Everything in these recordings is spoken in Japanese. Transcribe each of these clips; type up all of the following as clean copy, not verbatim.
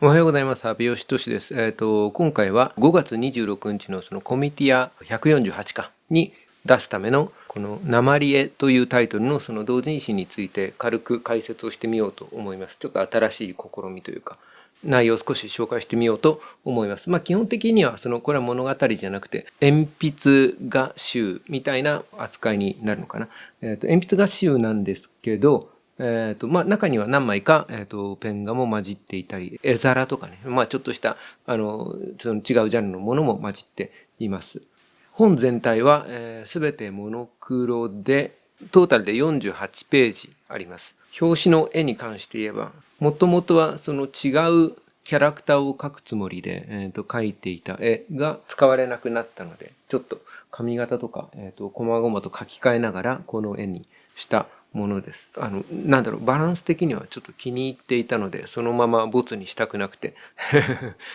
おはようございます。阿部義俊です。今回は5月26日のそのコミティア148かに出すためのこの鉛絵というタイトルのその同人誌について軽く解説をしてみようと思います。ちょっと新しい試みというか内容を少し紹介してみようと思います。基本的にはこれは物語じゃなくて鉛筆画集みたいな扱いになるのかな。鉛筆画集なんですけど、中には何枚か、ペン画も混じっていたり、絵皿とかね、ちょっとした、その違うジャンルのものも混じっています。本全体は、すべてモノクロで、トータルで48ページあります。表紙の絵に関して言えば、もともとはその違うキャラクターを描くつもりで、描いていた絵が使われなくなったので、ちょっと髪型とか、細々と描き換えながらこの絵にしたものです。バランス的にはちょっと気に入っていたので、そのままボツにしたくなくて、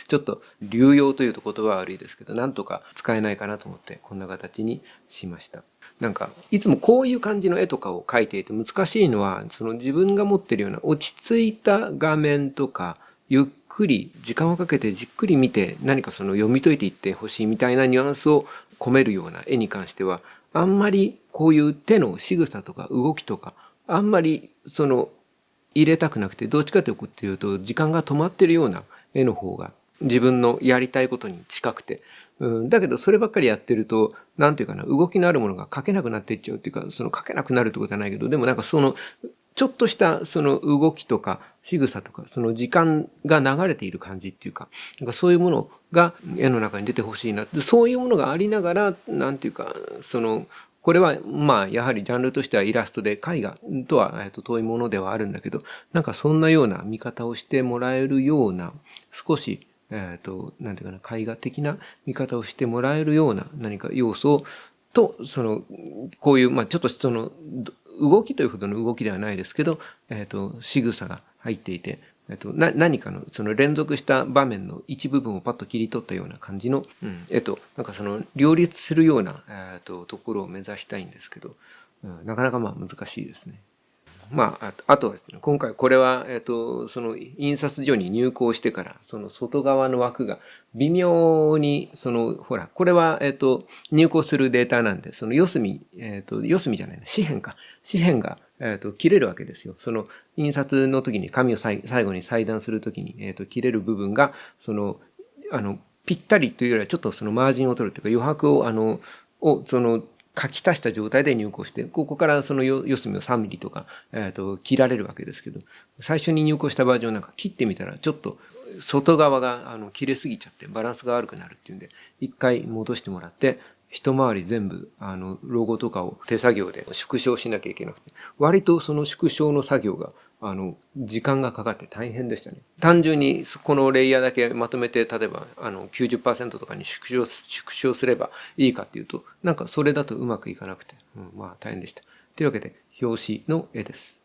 ちょっと流用というと言葉は悪いですけど、なんとか使えないかなと思ってこんな形にしました。いつもこういう感じの絵とかを描いていて難しいのは、その自分が持ってるような落ち着いた画面とか、ゆっくり時間をかけてじっくり見て何かその読み解いていってほしいみたいなニュアンスを込めるような絵に関しては、あんまりこういう手の仕草とか動きとか、あんまり入れたくなくて、どっちかというと時間が止まってるような絵の方が自分のやりたいことに近くて、だけどそればっかりやってると、なんていうかな、動きのあるものが描けなくなっていっちゃうっていうか、描けなくなるってことはないけど、でもちょっとしたその動きとか仕草とかその時間が流れている感じっていうか、そういうものが絵の中に出てほしいなって、そういうものがありながら、なんていうか、これはやはりジャンルとしてはイラストで絵画とは遠いものではあるんだけど、そんなような見方をしてもらえるような、少しなんていうかな、絵画的な見方をしてもらえるような何か要素と、こういう、ちょっと動きというほどの動きではないですけど、仕草が入っていて、何かのその連続した場面の一部分をパッと切り取ったような感じの、両立するような、ところを目指したいんですけど、なかなか難しいですね。あとはですね、今回これは、その印刷所に入稿してから、その外側の枠が微妙に、ほら、これは、入稿するデータなんで、その四隅、四隅じゃないな、紙辺か。紙辺が、切れるわけですよ。その印刷の時に、紙を最後に裁断する時に、切れる部分が、ぴったりというよりは、ちょっとそのマージンを取るというか、余白を書き足した状態で入稿して、ここからその四隅を3ミリとか、切られるわけですけど、最初に入稿したバージョン切ってみたら、ちょっと外側が切れすぎちゃってバランスが悪くなるっていうんで、一回戻してもらって、一回り全部、ロゴとかを手作業で縮小しなきゃいけなくて、割とその縮小の作業が、時間がかかって大変でしたね。単純にこのレイヤーだけまとめて、例えば90% とかに縮小すればいいかっていうと、それだとうまくいかなくて、大変でした。というわけで、表紙の絵です。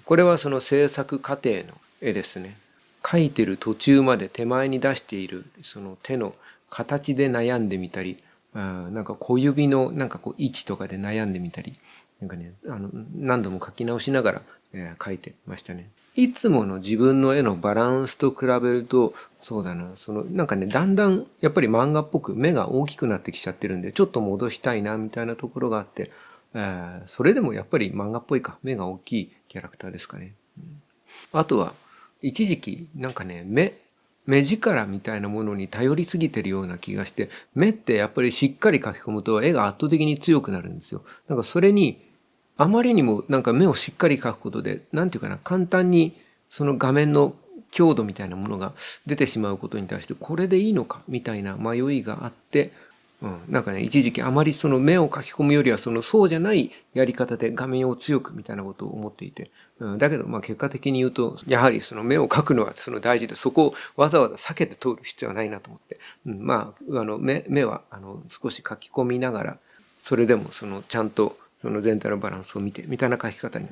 これはその制作過程の絵ですね。描いてる途中まで手前に出しているその手の形で悩んでみたり、小指の位置とかで悩んでみたり、何度も描き直しながら、描いてましたね。いつもの自分の絵のバランスと比べると、そうだな、だんだんやっぱり漫画っぽく目が大きくなってきちゃってるんで、ちょっと戻したいなみたいなところがあって、それでもやっぱり漫画っぽいか、目が大きいキャラクターですかね。あとは、一時期目力みたいなものに頼りすぎてるような気がして、目ってやっぱりしっかり描き込むと絵が圧倒的に強くなるんですよ。それに、あまりにも目をしっかり描くことで、なんていうかな、簡単にその画面の強度みたいなものが出てしまうことに対して、これでいいのかみたいな迷いがあって、一時期あまりその目を描き込むよりはそうじゃないやり方で画面を強くみたいなことを思っていて、だけど結果的に言うと、やはりその目を描くのは大事で、そこをわざわざ避けて通る必要はないなと思って、目は少し描き込みながら、それでもちゃんとその全体のバランスを見てみたいな描き方に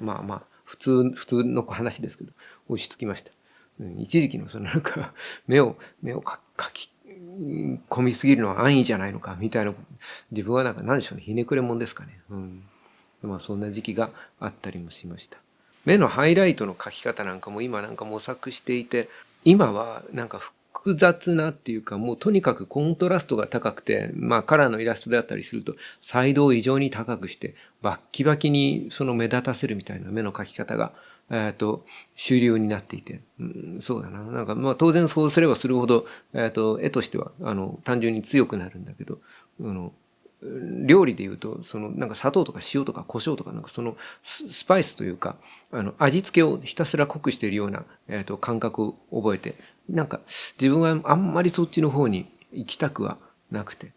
普通の話ですけど落ち着きました。一時期の目を描き込みすぎるのは安易じゃないのかみたいな、自分は何でしょうね、ひねくれもんですかね。そんな時期があったりもしました。目のハイライトの描き方なんかも今なんか模索していて、今はなんか複雑なっていうか、もうとにかくコントラストが高くて、まあカラーのイラストであったりすると、彩度を異常に高くして、バッキバキにその目立たせるみたいな目の描き方が、主流になっていて、そうだな。なんかまあ当然そうすればするほど、絵としては、単純に強くなるんだけど、料理で言うと、なんか砂糖とか塩とか胡椒とか、なんかスパイスというか、味付けをひたすら濃くしているような、感覚を覚えて、なんか自分はあんまりそっちの方に行きたくはなくて、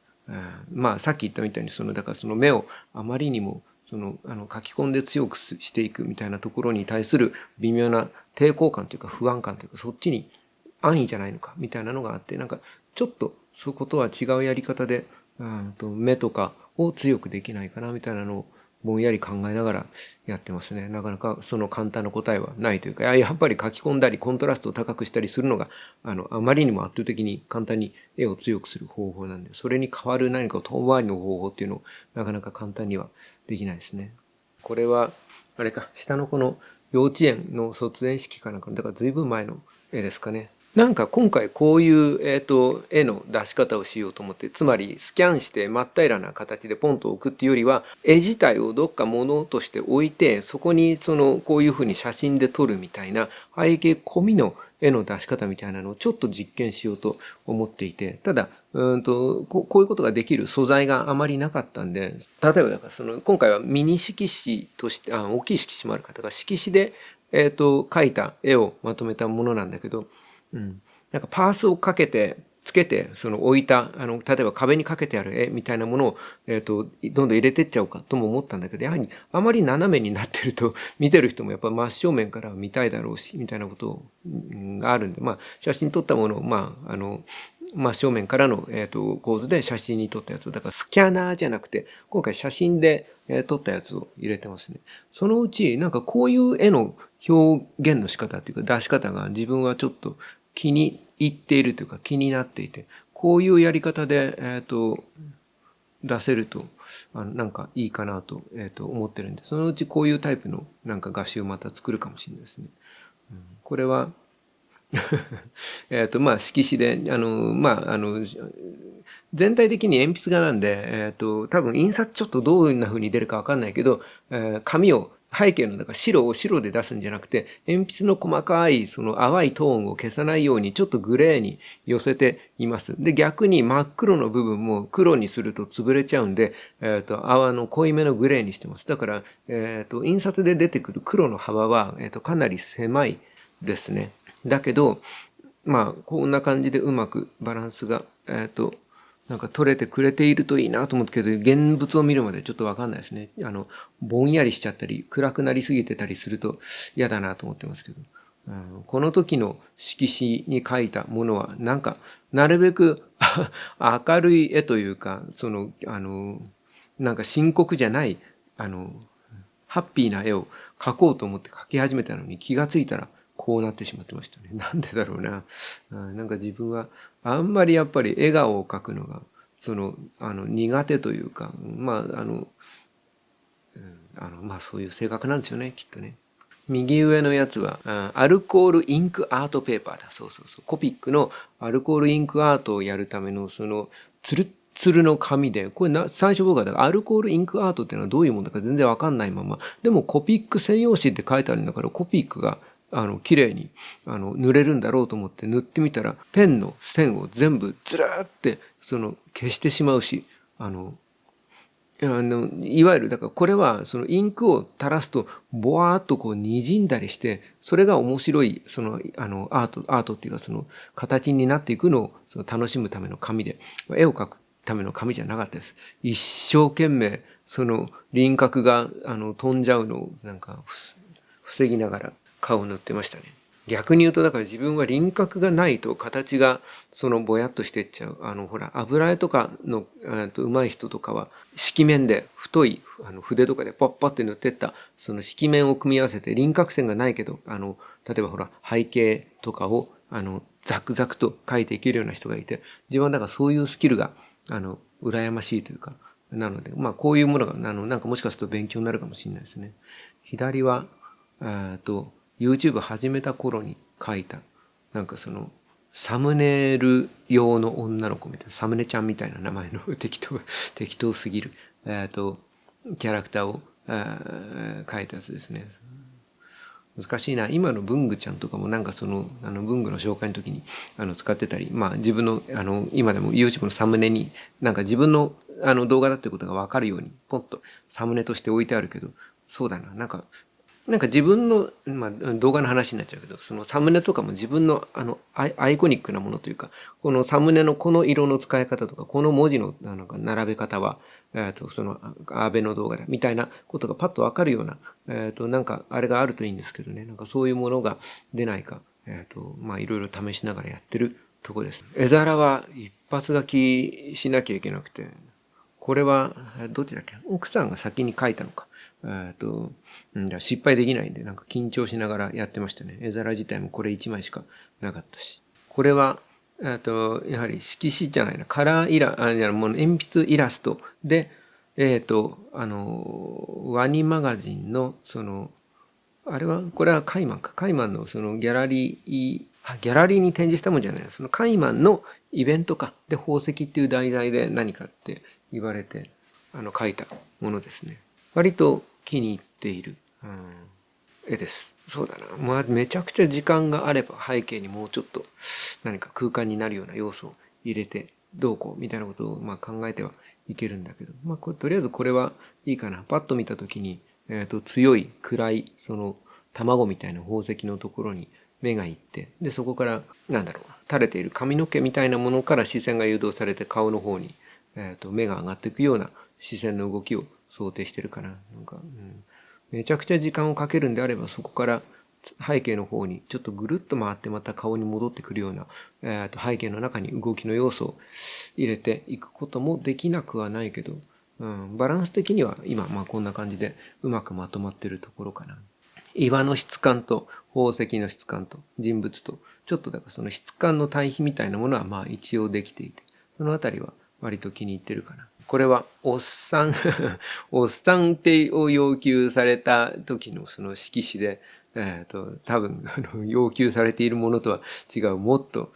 まあさっき言ったみたいに、だからその目をあまりにも、書き込んで強くしていくみたいなところに対する微妙な抵抗感というか不安感というか、そっちに安易じゃないのかみたいなのがあって、なんかちょっとそことは違うやり方で、目とかを強くできないかなみたいなのをぼんやり考えながらやってますね。なかなかその簡単な答えはないというか、やっぱり書き込んだりコントラストを高くしたりするのが、あまりにも圧倒的に簡単に絵を強くする方法なんで、それに代わる何か遠回りの方法っていうのをなかなか簡単にはできないですね。これは、あれか、下の子の幼稚園の卒園式かなんか、だから随分前の絵ですかね。なんか今回こういう、絵の出し方をしようと思って、つまりスキャンして真っ平らな形でポンと置くっていうよりは、絵自体をどっか物として置いて、そこにこういうふうに写真で撮るみたいな背景込みの絵の出し方みたいなのをちょっと実験しようと思っていて、ただ、こういうことができる素材があまりなかったんで、例えばだから今回はミニ色紙として、大きい色紙もある方が色紙で、描いた絵をまとめたものなんだけど、なんかパースをかけて、つけて、置いた、例えば壁にかけてある絵みたいなものを、どんどん入れてっちゃおうかとも思ったんだけど、やはりあまり斜めになってると、見てる人もやっぱ真正面から見たいだろうし、みたいなことがあるんで、まあ、写真撮ったものを、まあ、真正面からの、構図で写真に撮ったやつ。だからスキャナーじゃなくて、今回写真で、撮ったやつを入れてますね。そのうち、なんかこういう絵の表現の仕方っていうか出し方が自分はちょっと気に入っているというか気になっていて、こういうやり方で、出せると、なんかいいかなと、思ってるんで、そのうちこういうタイプのなんか画集をまた作るかもしれないですね。これはまあ色紙で、全体的に鉛筆画なんで、多分印刷ちょっとどんな風に出るかわかんないけど、紙を背景のだから白を白で出すんじゃなくて、鉛筆の細かいその淡いトーンを消さないようにちょっとグレーに寄せています。で、逆に真っ黒の部分も黒にすると潰れちゃうんで、濃いめのグレーにしてます。だから、印刷で出てくる黒の幅は、かなり狭いですね。だけど、まあ、こんな感じでうまくバランスが、なんか取れてくれているといいなと思ったけど、現物を見るまでちょっとわかんないですね。ぼんやりしちゃったり、暗くなりすぎてたりすると嫌だなと思ってますけど。この時の色紙に描いたものは、なんか、なるべく明るい絵というか、なんか深刻じゃない、ハッピーな絵を描こうと思って描き始めたのに気がついたら、こうなってしまってましたね。なんでだろうな。なんか自分はあんまりやっぱり笑顔を描くのが、苦手というか、まあ、まあそういう性格なんですよね、きっとね。右上のやつは、アルコールインクアートペーパーだ。そうそうそう。コピックのアルコールインクアートをやるための、ツルッツルの紙で、これ最初僕はだからアルコールインクアートっていうのはどういうものだか全然わかんないまま、でもコピック専用紙って書いてあるんだから、コピックが綺麗に、塗れるんだろうと思って塗ってみたら、ペンの線を全部ずらーって、消してしまうし、いわゆる、だからこれは、インクを垂らすと、ボワーっとこう滲んだりして、それが面白い、アートっていうか、形になっていくのを、楽しむための紙で、絵を描くための紙じゃなかったです。一生懸命、輪郭が、飛んじゃうのを、なんか、防ぎながら顔を塗ってましたね。逆に言うと、だから自分は輪郭がないと形がぼやっとしてっちゃう。ほら、油絵とかの上手い人とかは、色面で太い筆とかでポッポって塗ってった色面を組み合わせて輪郭線がないけど、例えばほら、背景とかをザクザクと描いていけるような人がいて、自分はだからそういうスキルが羨ましいというか、なので、まあこういうものがなんかもしかすると勉強になるかもしれないですね。左は YouTube 始めた頃に書いた、なんかその、サムネイル用の女の子みたいな、サムネちゃんみたいな名前の適当すぎる、キャラクターを、書いたやつですね。難しいな。今の文具ちゃんとかもなんかその、文具の紹介の時に、使ってたり、まあ自分の、今でも YouTube のサムネに、なんか自分の、動画だってことがわかるように、ポンとサムネとして置いてあるけど、そうだな。なんか自分の、まあ、動画の話になっちゃうけど、そのサムネとかも自分の、アイコニックなものというか、このサムネのこの色の使い方とか、この文字の、並べ方は、その、安倍の動画だ、みたいなことがパッとわかるような、なんか、あれがあるといいんですけどね。なんかそういうものが出ないか、まあ、いろいろ試しながらやってるとこです。絵皿は一発書きしなきゃいけなくて、これは、どっちだっけ？奥さんが先に書いたのか。失敗できないんで、なんか緊張しながらやってましたね。絵皿自体もこれ1枚しかなかったし。これは、やはり色紙じゃないな、カラーイラ、もう鉛筆イラストで、ワニマガジンの、その、これはカイマンか。カイマンのそのギャラリーに展示したもんじゃないな。そのカイマンのイベントか。で、宝石っていう題材で何かって言われて、書いたものですね。割と気に入っている、絵です。そうだな。まあ、めちゃくちゃ時間があれば背景にもうちょっと何か空間になるような要素を入れてどうこうみたいなことをまあ考えてはいけるんだけど、まあとりあえずこれはいいかな。パッと見たときに、強い暗いその卵みたいな宝石のところに目がいって、でそこから垂れている髪の毛みたいなものから視線が誘導されて顔の方に、目が上がっていくような視線の動きを想定してるかな。めちゃくちゃ時間をかけるんであればそこから背景の方にちょっとぐるっと回ってまた顔に戻ってくるような、背景の中に動きの要素を入れていくこともできなくはないけど、バランス的には今まあこんな感じでうまくまとまってるところかな。岩の質感と宝石の質感と人物とちょっとだからその質感の対比みたいなものはまあ一応できていて、そのあたりは割と気に入ってるかな。これはおっさんおっさんってを要求された時のその色紙で、多分要求されているものとは違う、もっと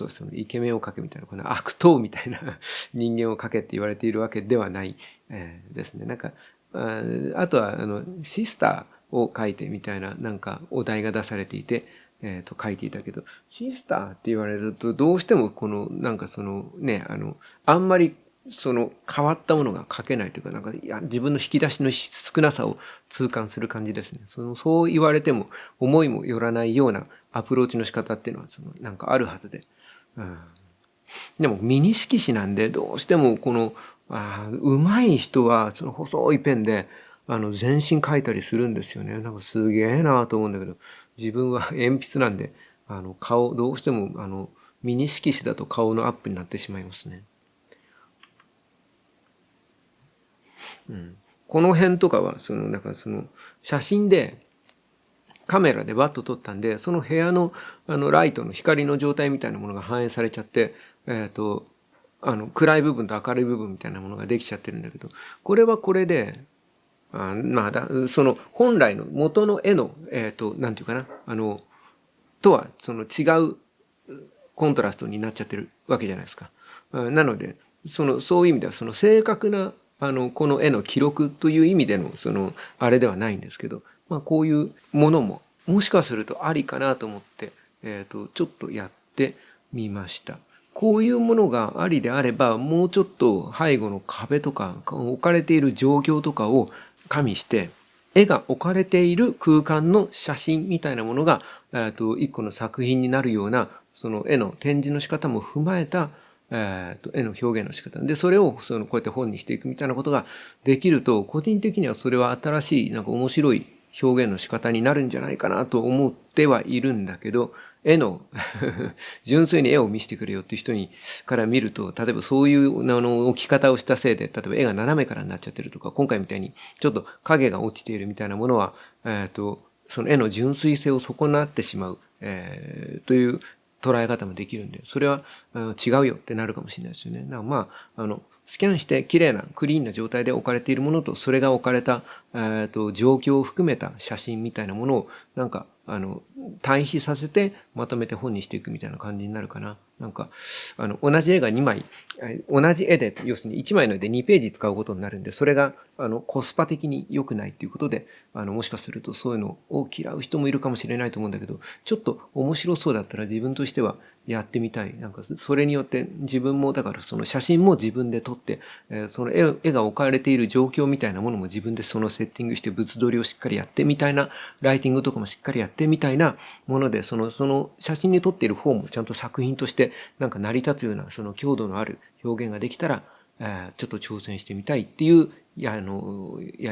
そのイケメンを描けみたいな、この悪党みたいな人間を描けって言われているわけではない、ですね。なんか、あとはシスターを描いてみたいななんかお題が出されていて、書いていたけど、シスターって言われるとどうしてもこのなんかそのね、あんまりその変わったものが書けないというか、なんか自分の引き出しの少なさを痛感する感じですね。そう言われても思いもよらないようなアプローチの仕方っていうのはなんかあるはずで、でもミニ色紙なんでどうしてもこの上手い人はその細いペンで全身描いたりするんですよね。なんかすげえなと思うんだけど、自分は鉛筆なんで顔どうしてもミニ色紙だと顔のアップになってしまいますね。この辺とかはなんか写真でカメラでバッと撮ったんで、その部屋のライトの光の状態みたいなものが反映されちゃって、暗い部分と明るい部分みたいなものができちゃってるんだけど、これはこれで、その本来の元の絵のなんていうかな、とは違うコントラストになっちゃってるわけじゃないですか。なのでそういう意味では正確なこの絵の記録という意味でのあれではないんですけど、まあこういうものももしかするとありかなと思って、ちょっとやってみました。こういうものがありであれば、もうちょっと背後の壁とか置かれている状況とかを加味して、絵が置かれている空間の写真みたいなものが、一個の作品になるような、その絵の展示の仕方も踏まえた、絵の表現の仕方で、それをこうやって本にしていくみたいなことができると、個人的にはそれは新しいなんか面白い表現の仕方になるんじゃないかなと思ってはいるんだけど、絵の純粋に絵を見せてくれよっていう人から見ると、例えばそういう置き方をしたせいで、例えば絵が斜めからになっちゃってるとか、今回みたいにちょっと影が落ちているみたいなものは、その絵の純粋性を損なってしまう、という捉え方もできるんで、それは違うよってなるかもしれないですよね。だからまあ、スキャンして綺麗なクリーンな状態で置かれているものと、それが置かれた、状況を含めた写真みたいなものをなんか対比させてまとめて本にしていくみたいな感じになるかな。なんか同じ絵が2枚、同じ絵で要するに1枚の絵で2ページ使うことになるんで、それがコスパ的に良くないということで、もしかするとそういうのを嫌う人もいるかもしれないと思うんだけど、ちょっと面白そうだったら自分としてはやってみたい。なんかそれによって自分もだからその写真も自分で撮って、その絵が置かれている状況みたいなものも自分でそのセッティングして物撮りをしっかりやってみたいな、ライティングとかもしっかりやってみたいなもので、その写真に撮っている方もちゃんと作品としてなんか成り立つようなその強度のある表現ができたら、ちょっと挑戦してみたいっていうや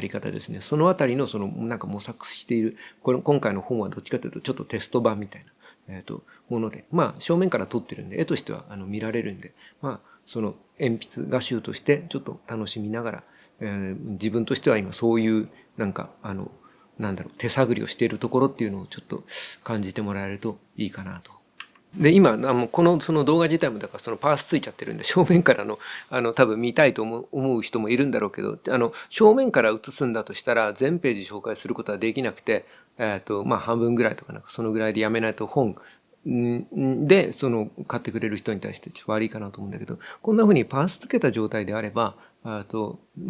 り方ですね。そのあたりのなんか模索している、今回の本はどっちかというとちょっとテスト版みたいな、もので、まあ正面から撮ってるんで絵としては見られるんで、まあその鉛筆画集としてちょっと楽しみながら、自分としては今そういうなんかなんだろう手探りをしているところっていうのをちょっと感じてもらえるといいかなと。で今その動画自体もだからそのパースついちゃってるんで正面からの多分見たいと思う人もいるんだろうけど正面から写すんだとしたら全ページ紹介することはできなくてまあ半分ぐらいとかなんかそのぐらいでやめないと本で買ってくれる人に対してちょっと悪いかなと思うんだけど、こんな風にパースつけた状態であればま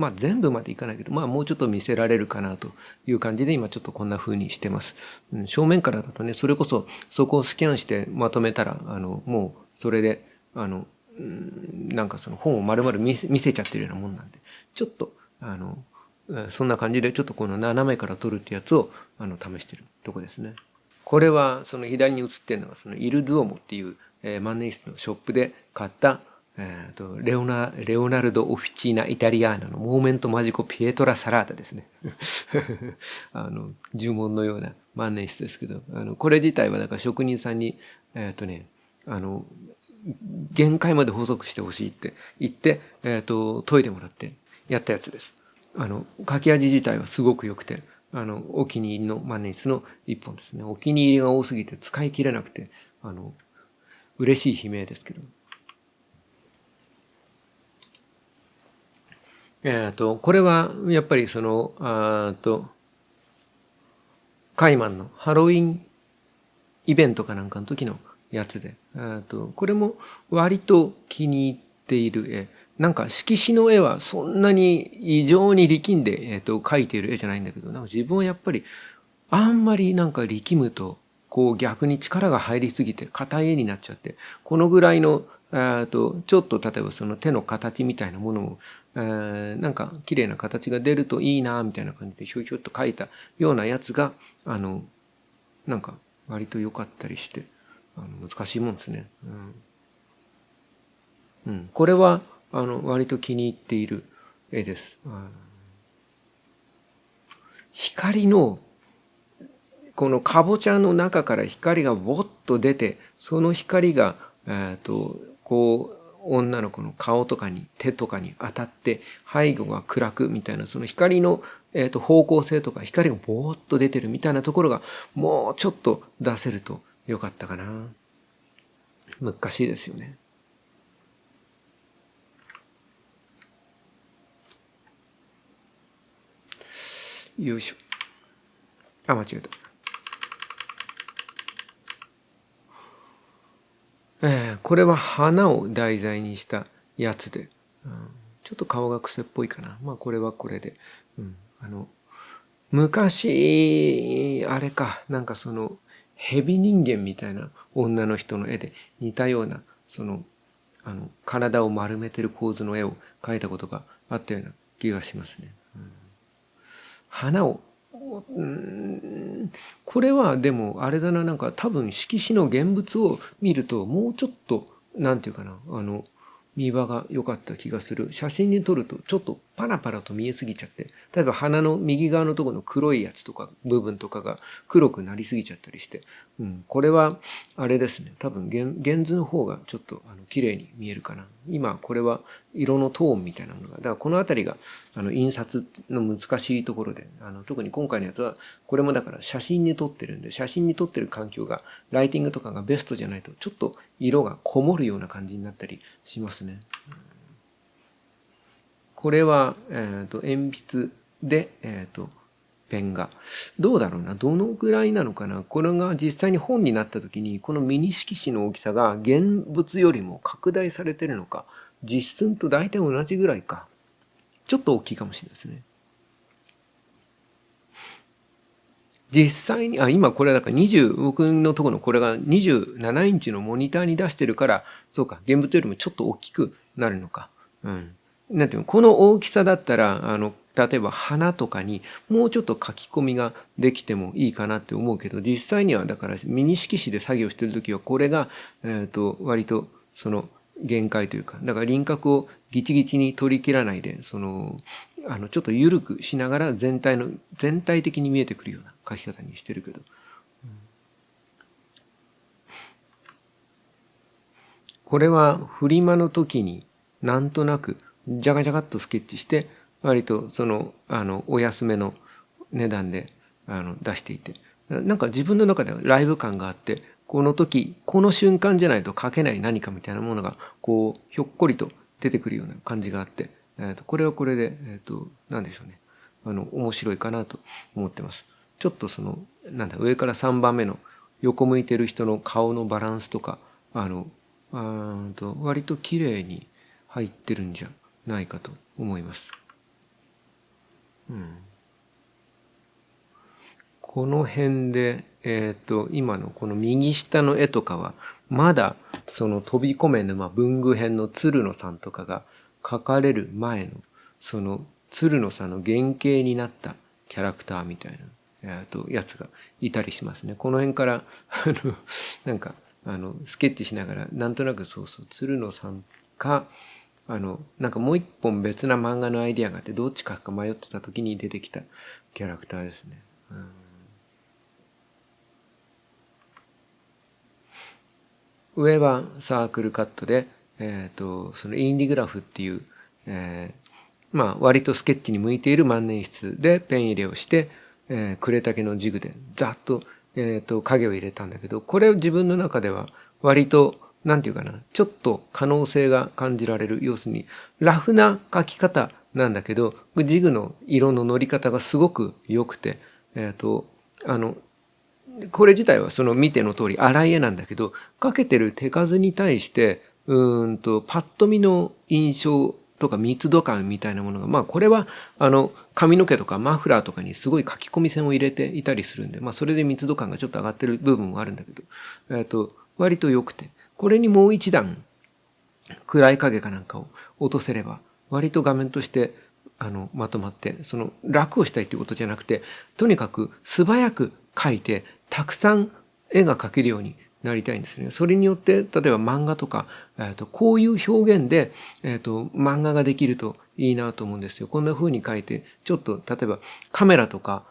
あ全部までいかないけど、まあもうちょっと見せられるかなという感じで今ちょっとこんな風にしてます。正面からだとね、それこそそこをスキャンしてまとめたらもうそれでなんかその本を丸々見せちゃってるようなもんなんで、ちょっとそんな感じでちょっとこの斜めから撮るってやつを試してるとこですね。これはその左に写ってるのがそのイル・ドゥオモっていう、万年筆のショップで買ったレオナルド・オフィチーナ・イタリアーナのモーメント・マジコ・ピエトラ・サラータですね。呪文のような万年筆ですけど、これ自体はだから職人さんに、限界まで細くしてほしいって言って、研いでもらってやったやつです。書き味自体はすごく良くて、お気に入りの万年筆の一本ですね。お気に入りが多すぎて使い切れなくて、嬉しい悲鳴ですけど。これはやっぱりカイマンのハロウィンイベントかなんかの時のやつで、これも割と気に入っている絵。なんか色紙の絵はそんなに異常に力んで、描いている絵じゃないんだけど、なんか自分はやっぱりあんまりなんか力むと、こう逆に力が入りすぎて硬い絵になっちゃって、このぐらいの、ちょっと例えばその手の形みたいなものを、なんか綺麗な形が出るといいなみたいな感じでひょひょっと描いたようなやつが、なんか割と良かったりして、難しいもんですね。これは割と気に入っている絵です。光のこのかぼちゃの中から光がボッと出て、その光がこう女の子の顔とかに手とかに当たって背後が暗くみたいな、その光の方向性とか光がボーッと出てるみたいなところがもうちょっと出せるとよかったかな。難しいですよね。よいしょ。あ、間違えた。これは花を題材にしたやつで、ちょっと顔が癖っぽいかな。まあこれはこれで。昔、あれか、なんか蛇人間みたいな女の人の絵で似たような、体を丸めてる構図の絵を描いたことがあったような気がしますね。花を、これはでもあれだな、なんか多分色紙の現物を見るともうちょっと、なんていうかな、見栄が良かった気がする。写真に撮るとちょっとパラパラと見えすぎちゃって、例えば鼻の右側のところの黒いやつとか部分とかが黒くなりすぎちゃったりして、これはあれですね、多分現図の方がちょっと綺麗に見えるかな。今これは色のトーンみたいなものが、だからこのあたりが印刷の難しいところで、特に今回のやつはこれもだから写真に撮ってるんで、写真に撮ってる環境がライティングとかがベストじゃないとちょっと色がこもるような感じになったりしますね。これは、鉛筆で、ペン画。どうだろうな。どのぐらいなのかな。これが実際に本になった時に、このミニ色紙の大きさが現物よりも拡大されてるのか。実寸と大体同じぐらいか。ちょっと大きいかもしれないですね。実際に、今これだから僕のところのこれが27インチのモニターに出してるから、そうか、現物よりもちょっと大きくなるのか。うん。なんていうの、この大きさだったら、例えば花とかにもうちょっと書き込みができてもいいかなって思うけど、実際にはだからミニ色紙で作業してるときはこれが、割とその限界というか、だから輪郭をギチギチに取り切らないで、ちょっと緩くしながら全体的に見えてくるような書き方にしてるけど。これはフリマの時になんとなくジャガジャガっとスケッチして、割とお安めの値段で出していて、なんか自分の中ではライブ感があって、この時、この瞬間じゃないと書けない何かみたいなものが、こう、ひょっこりと出てくるような感じがあって、これはこれで、なんでしょうね。面白いかなと思ってます。ちょっと上から3番目の横向いてる人の顔のバランスとか、割と綺麗に入ってるんじゃないかと思います。うん。この辺で、今のこの右下の絵とかは、まだその飛び込め沼文具編の鶴野さんとかが描かれる前の、その鶴野さんの原型になったキャラクターみたいな、やつがいたりしますね。この辺から、なんか、スケッチしながら、なんとなくそうそう、鶴野さんか、なんかもう一本別な漫画のアイディアがあって、どっちかか迷ってた時に出てきたキャラクターですね。上はサークルカットで、そのインディグラフっていう、割とスケッチに向いている万年筆でペン入れをして、呉竹のジグでざっと、影を入れたんだけど、これを自分の中では割と、なんていうかな、ちょっと可能性が感じられる。要するに、ラフな描き方なんだけど、ジグの色の乗り方がすごく良くて、あの、これ自体はその見ての通り粗い絵なんだけど、かけてる手数に対して、パッと見の印象とか密度感みたいなものが、これは、髪の毛とかマフラーとかにすごい書き込み線を入れていたりするんで、それで密度感がちょっと上がってる部分もあるんだけど、割と良くて、これにもう一段、暗い影かなんかを落とせれば、割と画面として、まとまって、楽をしたいっていうことじゃなくて、とにかく素早く描いて、たくさん絵が描けるようになりたいんですね。それによって、例えば漫画とか、こういう表現で、漫画ができるといいなと思うんですよ。こんな風に描いて、ちょっと、例えばカメラとか、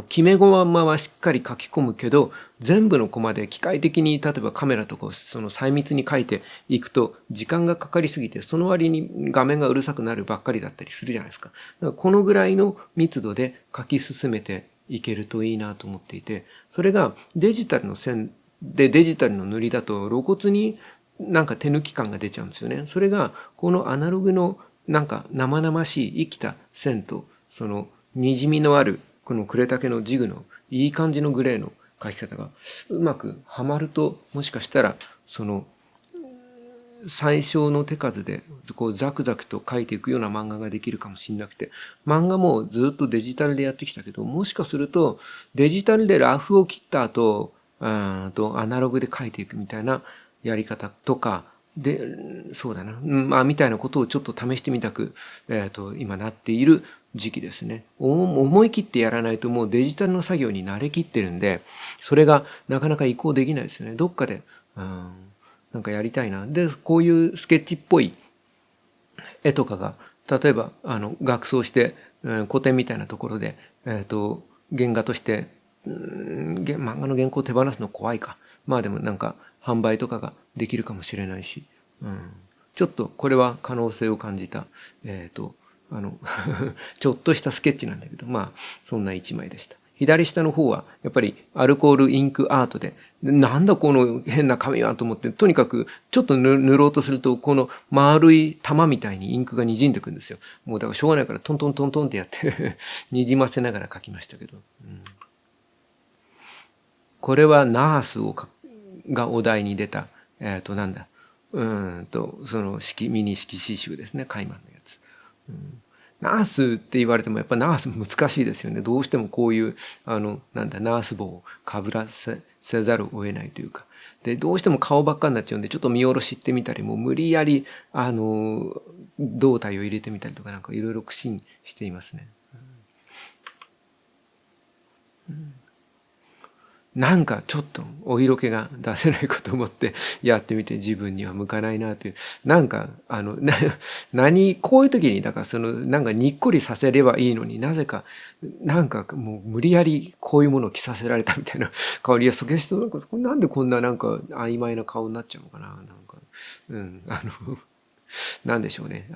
決め駒はしっかり書き込むけど、全部のコマで機械的に、例えばカメラとかを細密に書いていくと、時間がかかりすぎて、その割に画面がうるさくなるばっかりだったりするじゃないですか。だからこのぐらいの密度で書き進めていけるといいなと思っていて、それがデジタルの線でデジタルの塗りだと露骨になんか手抜き感が出ちゃうんですよね。それが、このアナログのなんか生々しい生きた線と、滲みのあるこの呉竹のジグのいい感じのグレーの描き方がうまくはまると、もしかしたら最小の手数でこうザクザクと描いていくような漫画ができるかもしれなくて、漫画もずっとデジタルでやってきたけど、もしかするとデジタルでラフを切った後、アナログで描いていくみたいなやり方とかで、そうだな、みたいなことをちょっと試してみたく、今なっている時期ですね。思い切ってやらないともうデジタルの作業に慣れきってるんで、それがなかなか移行できないですよね。どっかで、なんかやりたいな。で、こういうスケッチっぽい絵とかが、例えば、額装して、古典みたいなところで、原画として、漫画の原稿を手放すの怖いか。でもなんか、販売とかができるかもしれないし、ちょっとこれは可能性を感じた、ちょっとしたスケッチなんだけど、そんな一枚でした。左下の方はやっぱりアルコールインクアートで、なんだこの変な紙はと思って、とにかくちょっと塗ろうとすると、この丸い玉みたいにインクが滲んでくるんですよ。もうだからしょうがないからトントントントンってやって滲ませながら描きましたけど。これはナースがお題に出た、なんだ、そのミニ色紙集ですね、カイマンのやつ。ナースって言われてもやっぱナース難しいですよね。どうしてもこういう、なんだ、ナース帽をかぶらせざるを得ないというか。で、どうしても顔ばっかになっちゃうんで、ちょっと見下ろしってみたり、もう無理やり、胴体を入れてみたりとかなんかいろいろ苦心していますね。なんかちょっとお色気が出せないかと思ってやってみて自分には向かないなという。なんか、こういう時に、だからなんかにっこりさせればいいのになぜか、なんかもう無理やりこういうものを着させられたみたいな香りや、そげしなんか、なんでこんななんか曖昧な顔になっちゃうのかな、なんか、なんでしょうね、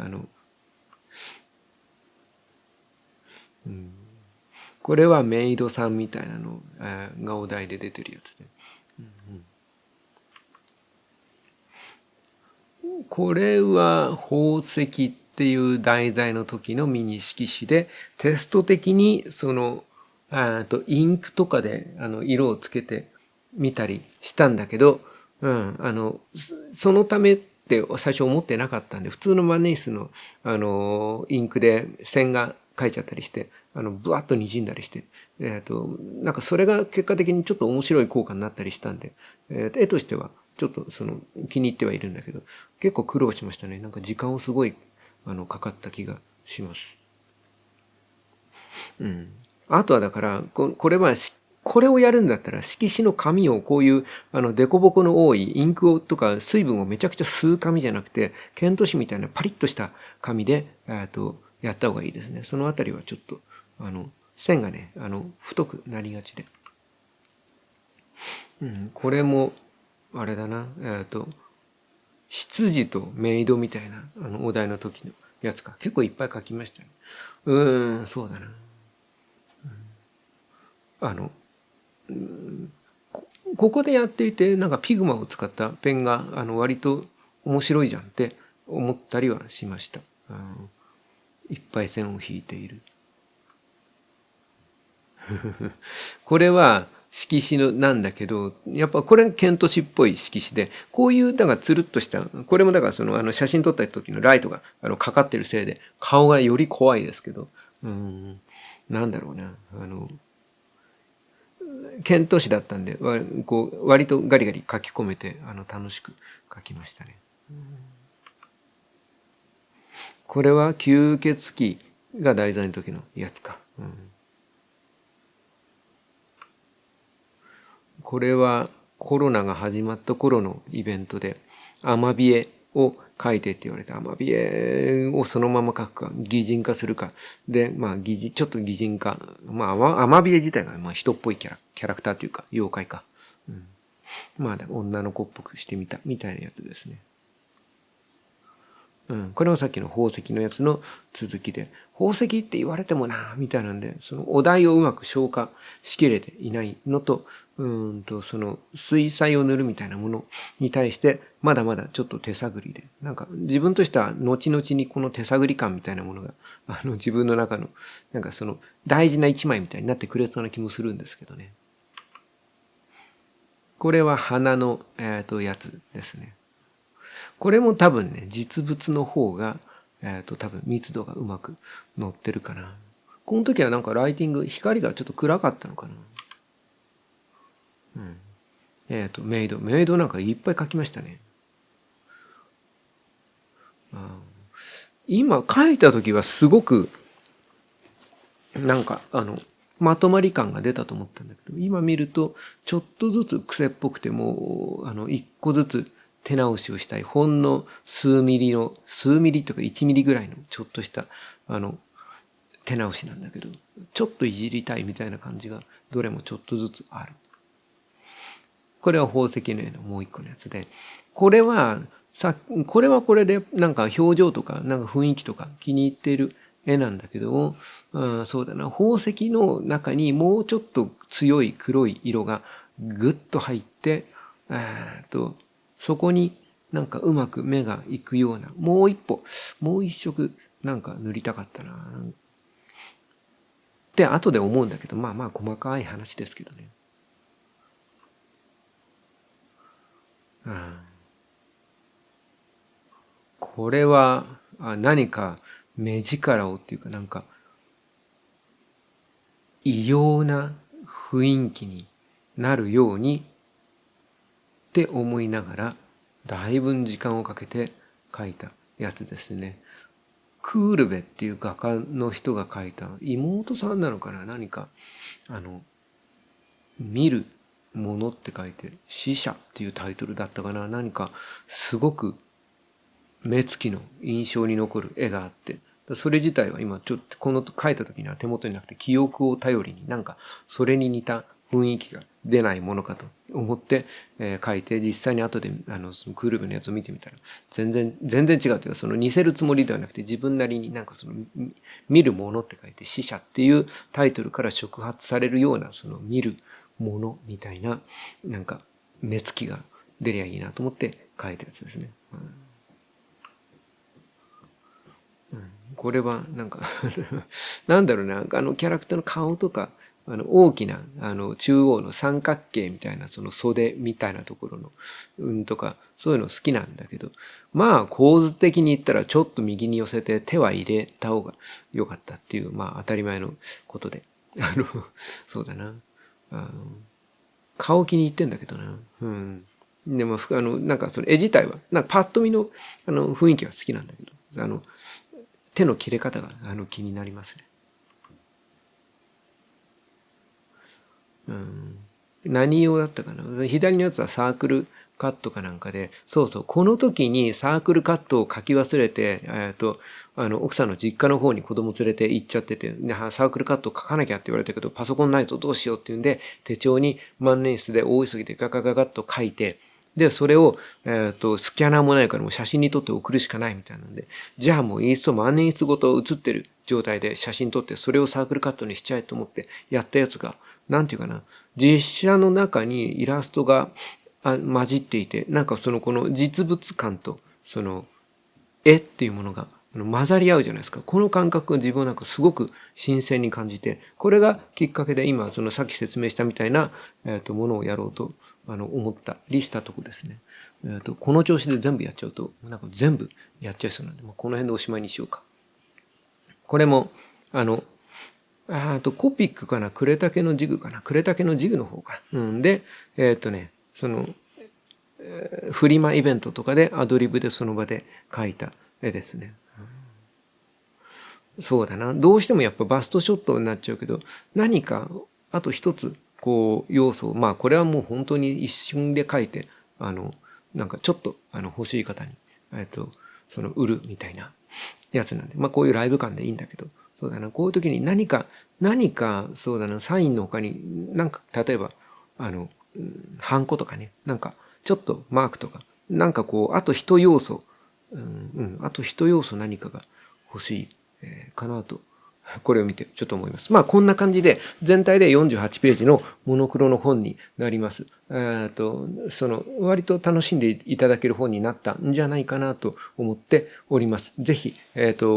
これはメイドさんみたいなのがお題で出てるやつで。これは宝石っていう題材の時のミニ色紙で、テスト的にインクとかで色をつけてみたりしたんだけど、そのためって最初思ってなかったんで、普通の万年筆のインクで線が書いちゃったりして、ブワッと滲んだりして、なんかそれが結果的にちょっと面白い効果になったりしたんで、絵としてはちょっと気に入ってはいるんだけど、結構苦労しましたね。なんか時間をすごいかかった気がします。あとはだからこれをやるんだったら色紙の紙をこういう凸凹の多いインクとか水分をめちゃくちゃ吸う紙じゃなくて、ケント紙みたいなパリッとした紙でやった方がいいですね。そのあたりはちょっと線がね太くなりがちで、これもあれだな、執事とメイドみたいなお題の時のやつか。結構いっぱい書きましたね。そうだな。ここでやっていてなんかピグマを使ったペンが割と面白いじゃんって思ったりはしました。いっぱい線を引いている。これは色紙なんだけど、やっぱこれケント紙っぽい色紙で、こういうだからつるっとした、これもだから写真撮った時のライトがかかってるせいで顔がより怖いですけど、なんだろうな、ケント紙だったんで割とガリガリ書き込めて楽しく書きましたね。これは吸血鬼が題材の時のやつか。これはコロナが始まった頃のイベントでアマビエを書いてって言われて、アマビエをそのまま書くか擬人化するかで、ちょっと擬人化、アマビエ自体が人っぽいキャラクターというか妖怪か、女の子っぽくしてみたみたいなやつですね。これはさっきの宝石のやつの続きで、宝石って言われてもなみたいなんで、そのお題をうまく消化しきれていないのと、その水彩を塗るみたいなものに対してまだまだちょっと手探りで、なんか自分としては後々にこの手探り感みたいなものが自分の中のなんか大事な一枚みたいになってくれそうな気もするんですけどね。これは花のやつですね。これも多分ね、実物の方が、多分密度がうまく乗ってるかな。この時はなんかライティング、光がちょっと暗かったのかな。メイドなんかいっぱい書きましたね。今書いた時はすごく、なんかまとまり感が出たと思ったんだけど、今見るとちょっとずつ癖っぽくても一個ずつ手直しをしたい、ほんの数ミリとか1ミリぐらいのちょっとした手直しなんだけど、ちょっといじりたいみたいな感じがどれもちょっとずつある。これは宝石の絵のもう一個のやつで、これはこれでなんか表情とかなんか雰囲気とか気に入っている絵なんだけども、そうだな、宝石の中にもうちょっと強い黒い色がぐっと入って、そこになんかうまく目がいくような、もう一歩、もう一色なんか塗りたかったな。って後で思うんだけど、まあまあ細かい話ですけどね。これは何か目力をっていうかなんか異様な雰囲気になるようにって思いながらだいぶ時間をかけて描いたやつですね。クールベっていう画家の人が描いた、妹さんなのかな、何か見るものって書いて死者っていうタイトルだったかな。何かすごく目つきの印象に残る絵があって、それ自体は今ちょっとこの書いた時には手元になくて記憶を頼りになんかそれに似た雰囲気が出ないものかと思って、書いて、実際に後でそのクールベのやつを見てみたら全然違うというか、その似せるつもりではなくて自分なりになんかその見るものって書いて死者っていうタイトルから触発されるようなその見るものみたいななんか目つきが出りゃいいなと思って書いたやつですね。これはなんかなんだろうな、キャラクターの顔とか、大きな、中央の三角形みたいな、その袖みたいなところの、とか、そういうの好きなんだけど、まあ、構図的に言ったら、ちょっと右に寄せて手は入れた方が良かったっていう、まあ、当たり前のことで。そうだな。顔気に入ってんだけどな。うん。でも、なんかその絵自体は、なんかパッと見の、雰囲気は好きなんだけど、手の切れ方が気になりますね。何用だったかな。左のやつはサークルカットかなんかで、そうそう、この時にサークルカットを書き忘れて、奥さんの実家の方に子供連れて行っちゃってて、サークルカットを書かなきゃって言われたけど、パソコンないとどうしようっていうんで、手帳に万年筆で大急ぎでガガガガッと書いて、で、それを、スキャナーもないからもう写真に撮って送るしかないみたいなんで、じゃあもうインスト万年筆ごと写ってる状態で写真撮って、それをサークルカットにしちゃえと思ってやったやつが、なんていうかな、実写の中にイラストが混じっていて、なんかこの実物感と、その絵っていうものが混ざり合うじゃないですか。この感覚を自分はなんかすごく新鮮に感じて、これがきっかけで今、さっき説明したみたいな、ものをやろうと、思ったりしたとこですね。この調子で全部やっちゃうと、なんか全部やっちゃいそうなんで、この辺でおしまいにしようか。これも、コピックかな、呉竹のジグかな、呉竹のジグの方かな。で、フリマイベントとかでアドリブでその場で描いた絵ですね。そうだな。どうしてもやっぱバストショットになっちゃうけど、何か、あと一つ、こう、要素を、まあこれはもう本当に一瞬で描いて、なんかちょっと、欲しい方に、売るみたいなやつなんで、まあこういうライブ感でいいんだけど、そうだな。こういう時に何か、そうだな、サインの他に、なんか、例えば、ハンコとかね、なんか、ちょっとマークとか、なんかこう、あと一要素、あと一要素何かが欲しい、かなと、これを見てちょっと思います。まあこんな感じで全体で48ページのモノクロの本になります。割と楽しんでいただける本になったんじゃないかなと思っております。ぜひ、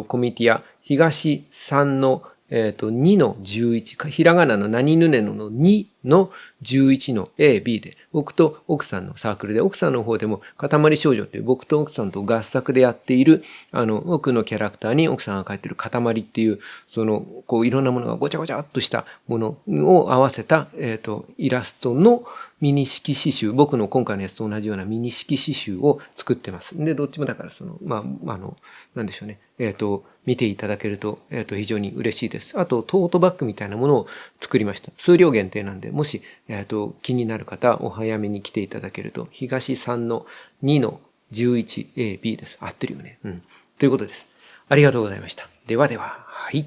コミティア東3の2の11、ひらがなの何ぬねの2の11の A、B で、僕と奥さんのサークルで、奥さんの方でも、塊少女っていう僕と奥さんと合作でやっている、僕のキャラクターに奥さんが描いてる塊っていう、こういろんなものがごちゃごちゃっとしたものを合わせた、イラストのミニ色刺繍、僕の今回のやつと同じようなミニ色刺繍を作ってます。で、どっちもだからなんでしょうね。見ていただけると、非常に嬉しいです。あと、トートバッグみたいなものを作りました。数量限定なんで、もし、気になる方、お早めに来ていただけると、東3の2の 11A、B です。合ってるよね。ということです。ありがとうございました。ではでは、はい。